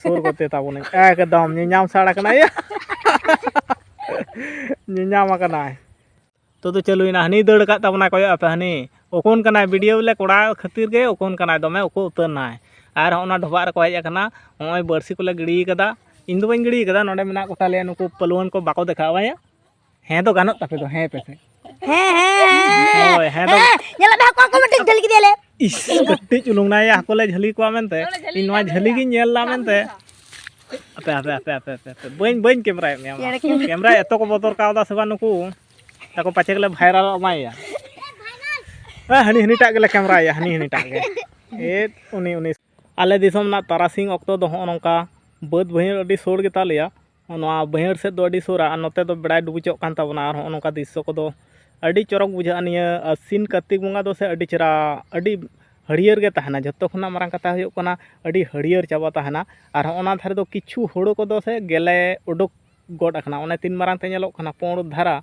सुर कोते ताबोन एकदम निनाम साड़ा कना या निनाम कना तो चलुना हनी दड़ का ताबना कोय आपे हनी ओकोन कना वीडियो ले कोड़ा खातिर गे ओकोन कना दमे ओको उतरना आर होना ढोबा रे को हेज कना होय बरसी कोले गिड़ी कदा इन दो बन गिड़ी कदा नोडे मेना कोटा ले नुको पलवन को बाको देखावा या हे तो गानत तापे दो हे पेसे होय हे दो येला बे को मिटिंग झली के देले इस कट्टी चुलुंग ना या कोले झली को मेनते इन नवा झली गी नेल ला मेनते आपे बन कैमरा कैमरा एतो को बतर कावदा सेबा नुको ताको पाचे गले भाइरल माया हनी हनी टाक गले कैमरा या हनी टाक गे ए उनी आले दिसम ना तारासिंग ऑक्टो दो नोंका बद बहिर अडी सोर गे तालिया नोआ बहिर से दो अडी सोरा नोते दो बेड़ा डुबुचो कान ताबना आर नोंका दिसो को दो अडी चरक बुझा निया असिन कार्तिक बंगा दो से अडी चरा अडी हरियर गे तहना जत्तो खना मारंग कथा हुयो कना अडी हरियर चाबा तहना आर ओना धारे दो किछु होड़ो को दो से गेले उडुक गोड अखना ओने तीन मारंग ते नेलो खना पोंड धारा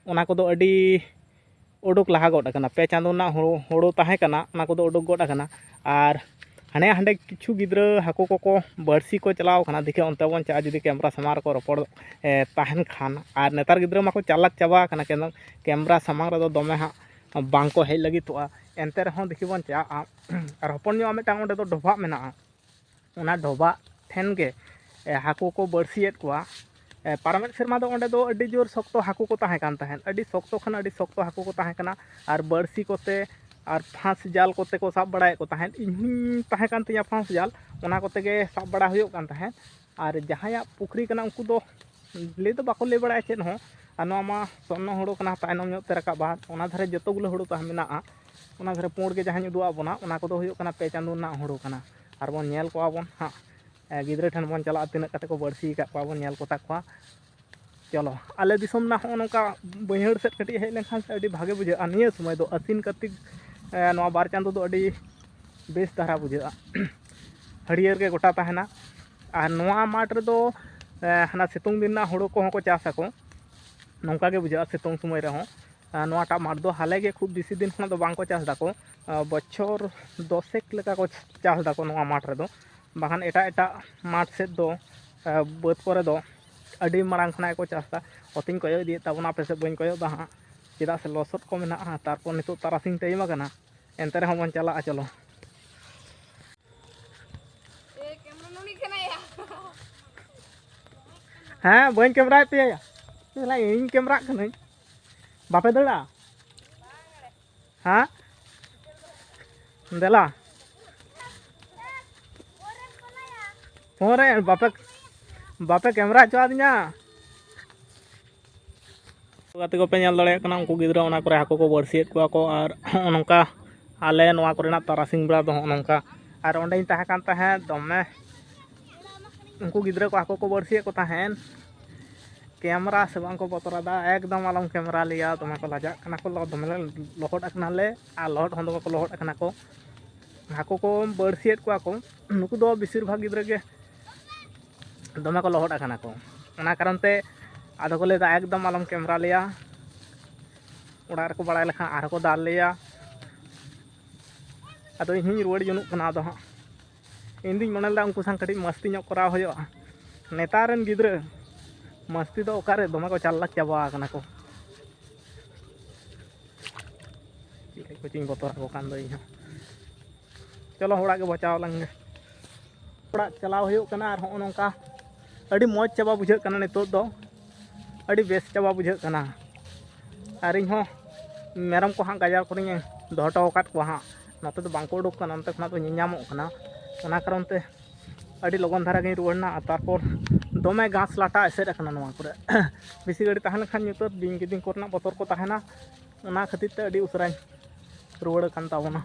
ओना को दो अडी उडुक लहा गोड अखना पे चांदो ना होड़ो ताहे कना ओना को दो उडुक गोड अखना आर हाने हांडे किछु गिद्रा हाको को बरसी को चलाव खाना देखे उनते बन चा जुदी कैमरा समार को रपड़ ताहन खान आर नेतार गिद्रा माको चालाक चाबा खाना कैमरा समार रे दमे हा बांको हेज लगी तो एनते रहो देखि बन चा आर हपन न्यो मिटांग ओंडे दो ढोबा मेना ओना ढोबा ठेन गे हाको को बरसीएत कोआ पारमेट सेरमा दो ओंडे दो अडी जोर शक्तो हाको को ताहे कान ताहेन अडी शक्तो खान अडी शक्तो हाको को ताहे कना आर बरसी कोते और फांस जाल कोते को साब बड़ा को ताहेन इन ताहे कान तिया फांस जाल ओना कोते गे साब बड़ा हुयो कान ताहेन और जहाया पुखरी कना उनको दो ले दो बाको ले बड़ा चेन हो और नोआ मा सोनो होड़ो कना तायनम न्यो ते रका बा ओना धारे जतो गुलो होड़ो ता मेना ओना धारे पोंड गे जहां उदुआ बोना ओना को दो हुयो कना पे चांदो ना होड़ो कना और बोन नेल को आबोन हा गिद्रे ठन बोन चला तिना कते को बरसी का पाबोन नेल को ताकवा चलो आले दिसम ना हो नोका बहिड़ सेट कटी हेज लेखान से अडी भागे बुझा निया समय दो असिन कार्तिक नोआ बार चांदो दो अडी बेस धारा बुझा हरियर के गोटा ताहेना और नोआ माठ रे दो हाना सितुंग दिन ना होड़ो को को चासा को नोंका गे बुझा सितुंग समय रे हो नोआटा माठ दो हाले गे खूब बेसी दिन खना दो बांग को चास दाको बछर 10 लेका को चास दाको नोआ माठ रे दो बाखान एटा एटा माठ से दो बद करे दो अडी मारांग खना को चासा ओतिन कोयो दिए ताबना पेसे बइन कोयो दा हा चेदा से लसट को मेना तारपर नितो तारासिंग टाइम आकना एनते रे हमन चला चलो ए कैमरा नुनी केना या हां बइन कैमरा पे या ला इन कैमरा कनै बापे दड़ा हां देला ओरे बापे कैमरा चवा दिया गाते को पे नेल दाड़े कना उनको गिद्रा ओना करे हाको को बरसीएत कोआ को और नोंका आले नोआ कोरेना तारासिंग बेड़ा दो नोंका और ओंडे ताहे कान ताहे दमे उनको गिद्रा को हाको को बरसीएत को ताहेन कैमरा से बांको बतरादा एकदम आलम कैमरा लिया दमे को लाजा कना को दमे लहट अकना ले आ लहट होंदो को लहट अकना को हाको को बरसीएत कोआ को नुकु दो बेसिर भाग गिद्रा के दमे को लहट अकना को ओना कारण ते आधो को लेदा एकदम आलम कैमरा लिया उड़ा रे को बड़ा लेखा आर को दाल लिया अदो इन रुवाड़ जुनुक कना अदो हा इन दिन मनलदा उनको संग कटी मस्ती ᱧᱚᱜ कराव होयो नेतारन गिद्रा मस्ती दो ओकारे दमे को चालाक चाबा कना को चिले को चिंग बतर को कान दो इन चलो होड़ा के बचाव लंगे होड़ा चलाव होयो कना और हो नोंका अडी मौज चाबा बुझे कना नितो दो अडी बेस चाबा बुझे कना और इन हो मेरम को हाँ गाजार को दोहटो अकात को हाँ नते तो बांको उडुक कना नते खना तो नियामो कना ओना कारण ते अडी लगन धारा गई रुवाड़ना तारपर दमे घास लाटा एसेद अकना नोआ करे बेसी गड़ी ताहन खान नितो बिंग गिदिंग कोरना बतर को ताहेना ओना खातिर ते अडी उसराय रुवाड़ कान ताबोना